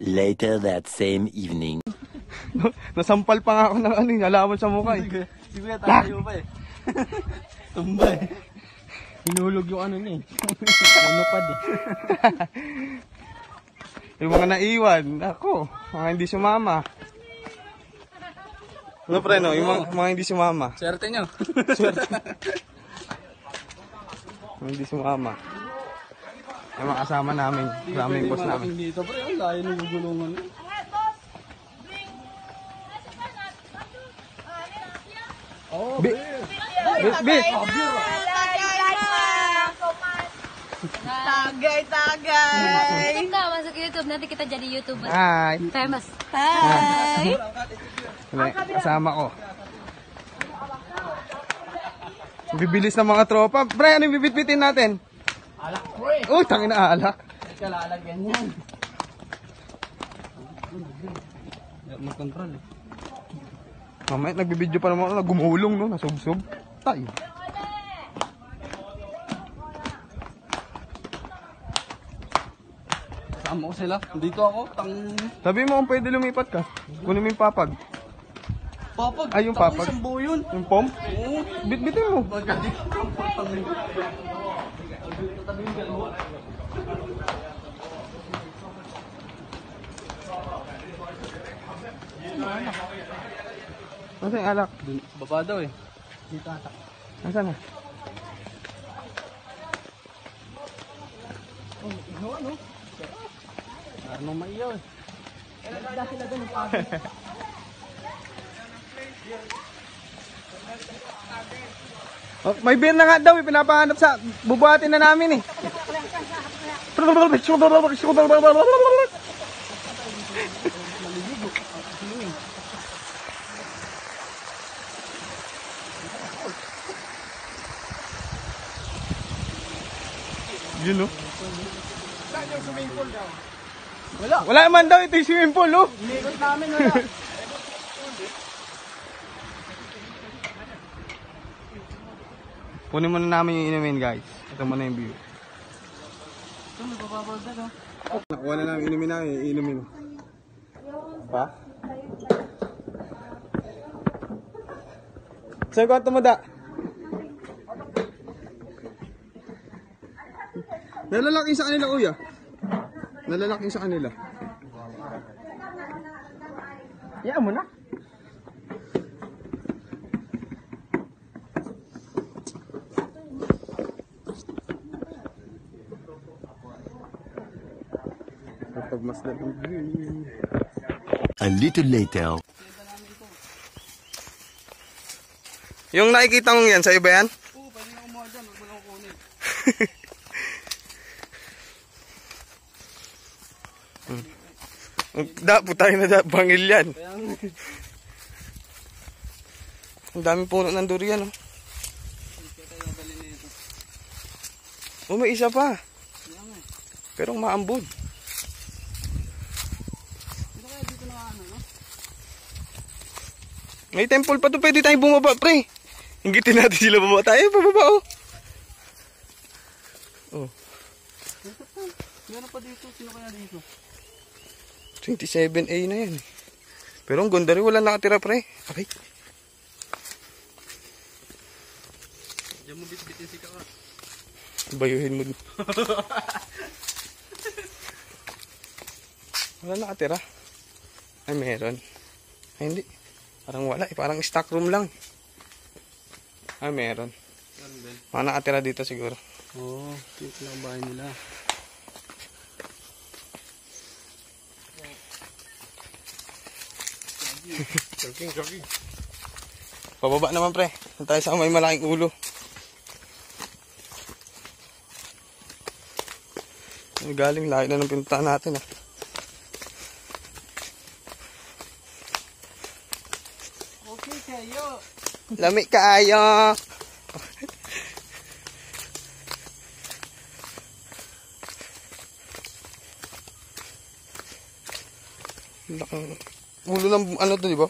Later that same evening. Nasampal pa nga ako ng ano, halaman sa mukha eh. Sige, tayo pa eh. Tumba eh. Hinulog yung ano niya eh. Unupad eh. Yung mga naiwan, ako, mga hindi sumama. Ano pre no, yung mga hindi sumama. Swerte nyo. Mga hindi sumama. Yung mga kasama namin, raming boss namin. Dito pre, ang layo ng gugulungan. Oh, Bit! Bit! Tagay! YouTube ka, masuk YouTube. Nanti kita jadi YouTuber. Hi! Famous. Hi! Kasama ko. Bibilis ng mga tropa. Pre, ano yung bibitbitin natin? Alak pre! Uy, tangin na alak. Kalalagyan yan. Mag-control eh. Mamaya nagbibideo pa naman ako, gumulong no, nasubsob. Tayo. Sama ko sila. Dito ako. Sabi mo kung pwede lumipat ka. Kunin mo yung papag. Papag. Ay, yung papag. Isang buo yun. Yung pom? Oo. Bitbitin mo. Nasaan yung alak? Baba daw eh. Dito ata. Nasaan na? Anong maiyaw eh. Oh, may beer na nga daw, pinapahanap sa bubuhatin na namin eh. Yun no? Wala man daw, ito yung swimming pool oh. Inikot namin wala. Kunin muna namin yung inumin guys. Ito muna yung view. Ito may bababaw dyan oh. Nakuha na namin inumin namin, inumin. Pa? Saan ko tumada? Nalalaki sa kanila kuya. Nalalaki sa kanila. Yan mo na. Pagmasdan ng view. A little later. Yung nakikita mong yan, sa iba yan? Oo, pwede na kumuha dyan. Huwag mo na kukunin. Putay na bangil yan. Ang daming puno ng durian oh. Oh, may isa pa. Pero maambod. May temple pa to, pwede tayong bumaba pre. Hinggitin natin sila baba tayo, pababa oh. Oh. Meron pa dito, sino kaya dito? 27A na yan. Pero ang ganda rin, wala nakatira pre. Okay. Diyan mo bit-bitin si Kaka. Bayuhin mo. Wala nakatira. Ay meron. Ay hindi. Parang wala eh. Parang stock room lang. Ay meron. Mga nakatira dito siguro. Oo, dito lang ang bahay nila. Jogging. Pababa naman pre. Tayo sa may malaking ulo. Galing layo na ng pinuntahan natin ah. Okay kayo. Lamig kaayo. Ulo ng ano to, di ba?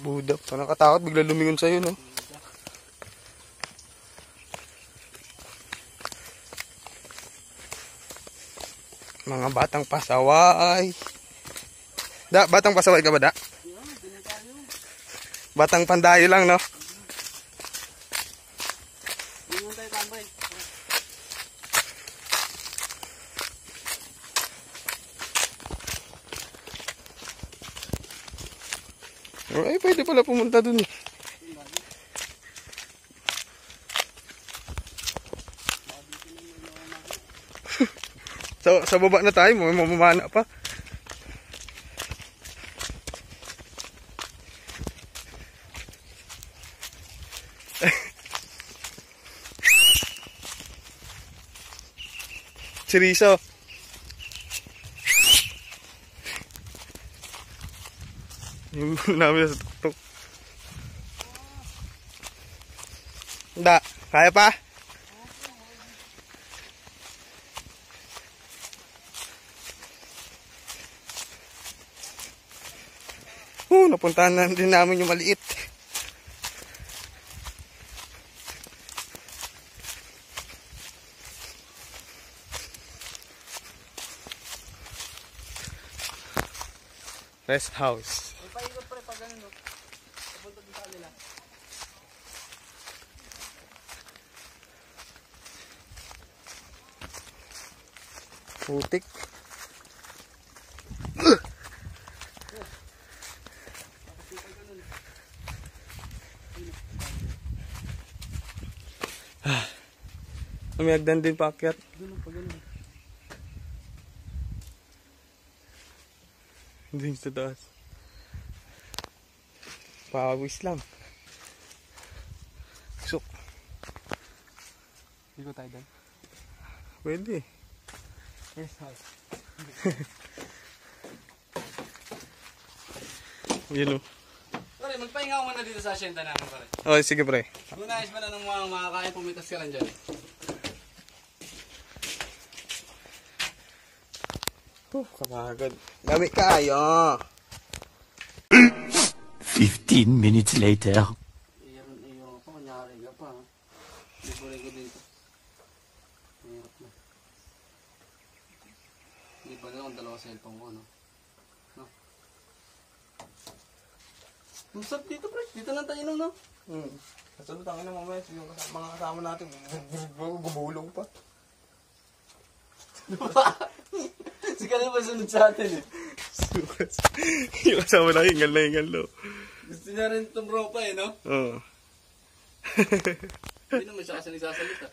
Budak. Parang nakatakot, bigla lumingon sa'yo, no? Mga batang pasaway. Da, batang pasaway ka ba, da? Batang pandayo lang, no? Ay, pwede pala pumunta dun eh. Sa baba na tayo, may mamamana pa. Chorizo. Yung namin sa tuktok. Da, kaya pa? Napuntahan na din namin yung maliit. Rest house. Paikot pre pag ano, no? Papunta din sa kanila. Putik. May hagdan din paakyat. Doon sa taas. Pawis lang. Sok. Hindi ko tayo doon. Pwede. Yes, house. Yun o. Pare, magpahinga ko muna dito sa asyenda namin pare. Oh, sige pre. Kung nais mo na ng mga makakain, pumitas ka lang dyan. Kapagod. Dami kayo. 15 minutes later. Iyon ako, kunyari ka pa. Liburin ko dito. Mahirap na. Hindi pa na akong dalawa cellphone ko, no? Ang sarap dito, pre. Dito lang tayo, no? Kasunod ang ina mamaya. Yung mga kasama natin. Gubulong pa. Sige na ba sunod sa atin, eh? Yung kasama na hingal no? Gusto niya rin itong ropa, eh, no? Oo. Hindi naman siya kasi nagsasalita.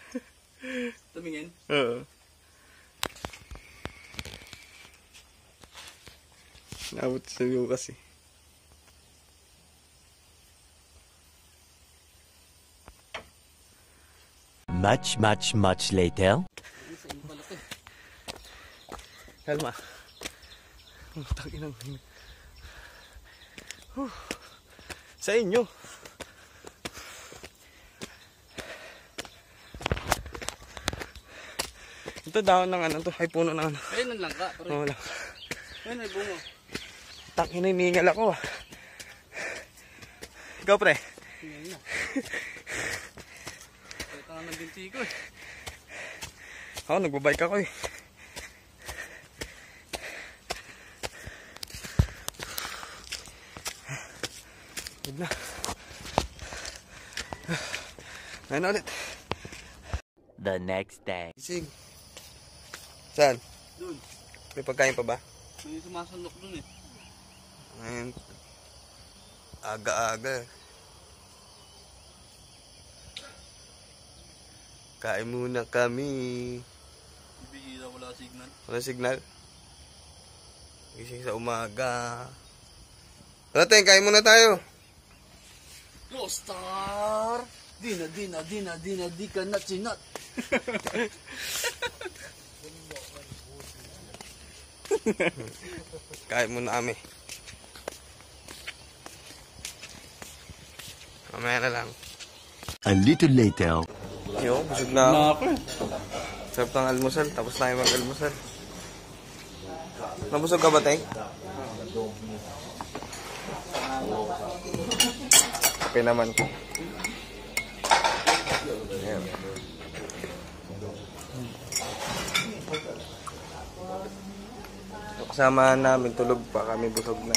Tumingin. Oo. Naabot sa iyo kasi. Much later. Sa inyo pala, eh. Kalma. Tangin ang sa inyo. Ito daon ng ano to, ay puno ng ano. Ayun ang langka, pare. Oo lang. Ayun ay bungo. Tangin na hiningal ako ah. Ikaw pre. Tingnan na. Ito nga ng binti ko, eh. Ako nagbabike ako eh. Good na. Ngayon na ulit. The next day. Isig. Saan? Doon. May pagkain pa ba? May sumasandok doon, eh. Ngayon. Aga-aga. Kain muna kami. Bihira, wala signal. Wala signal? Gising sa umaga. Natin, kain muna tayo. Go Star! Di ka na chinat. Kain muna kami. Mamaya na lang. A little later. Yo, busog na ako. Ako, eh. Sarap ng almusal. Tapos tayo mag-almusal. Nabusog ka ba, Teng? Okay naman. Ayan. Kasama namin tulog pa, kami busog na.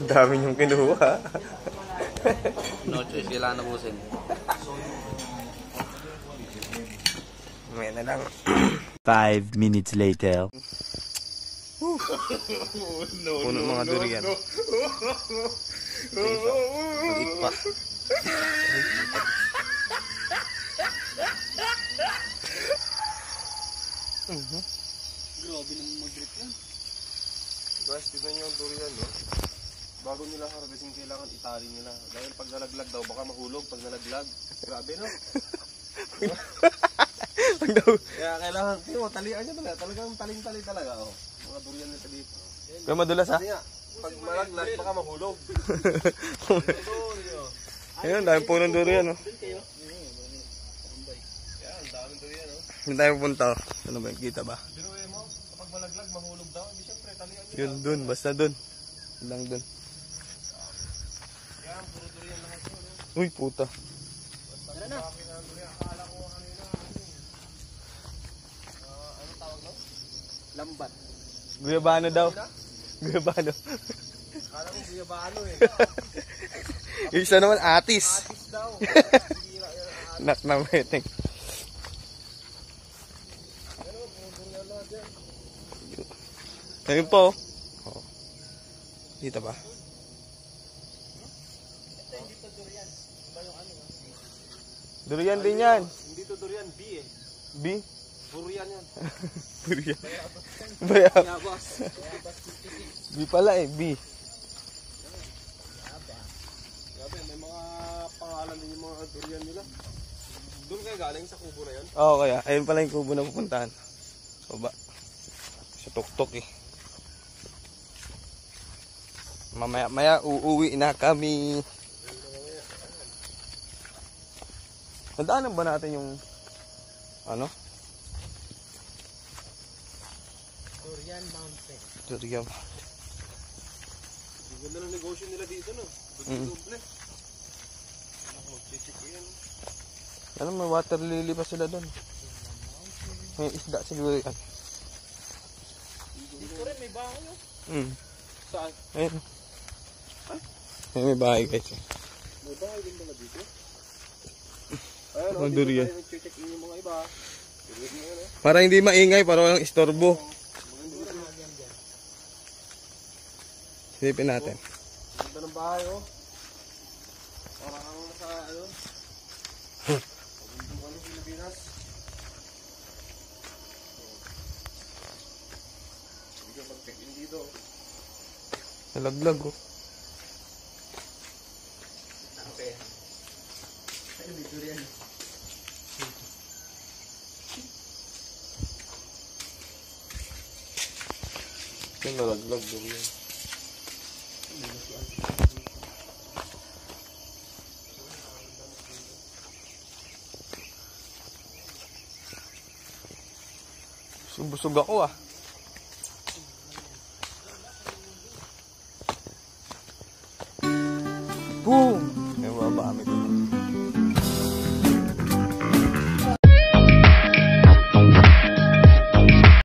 Dami yung kinuha. No choice, kailangan nabusin. May na lang. 5 minutes later. Puno mga durian. Maliit pa. Grabe naman mag-grip yan. Guys, tignan nyo ang durian, no? Bago nila harvesting, kailangan itali nila. Dahil pag nalaglag daw, baka mahulog pag nalaglag. Grabe, no? Kaya kailangan, tingnan mo, talian nyo talaga. Talagang taling-tali talaga, oh. Mga durian nito dito. Kaya madulas ha? Kasi nga, pag malaglag, baka mahulog. Ayun, dami punong durian oh. Yan, daming durian, no? Saan tayo pupunta oh? Ano ba, kita ba? Biruin mo, kapag malaglag, mahulog daw. Hindi syempre, talian nyo. Yun dun, basta dun. Lang dun. Yan, puro durian lahat yun, no? Uy, puta. Lambat. Guyabano daw. Guyabano. Kala ko biyabano, eh. Yung isa naman, atis. Atis daw. Nak na meteng. Ayun po. Oh. Dito ba? Durian din yan. Hindi to durian, B, eh. B? Durian yan. Durian. Bayabas. Yabas. B pala eh, B. Grabe, may mga pangalan din yung mga durian nila. Doon kayo galing sa kubo na yan? Oo, kaya. Ayun pala yung kubo na pupuntahan. So ba? Sa tuktok eh. Mamaya uuwi na kami. Nadaanan ba natin yung ano? Durian Mountain. Durian. Ang ganda ng negosyo nila dito, no? Doble. Ako, mag-check ko yan. Ano, may water lily pa sila doon. May isda siguro yan. Dito rin may bahay oh. Saan? Ayun. Ayun, may bahay guys. May bahay din ba dito? Ayun, Mga durian. Nag-check in yung mga iba. Durian mo yan, eh. Para hindi maingay, para walang istorbo. Silipin natin. Ganda ng bahay, oh. Parang ang nasa, ano? Pagundong kami Pilipinas. Hindi ka mag-check in dito. Nalaglag oh. Yung nalaglag durian. Busog ako ah.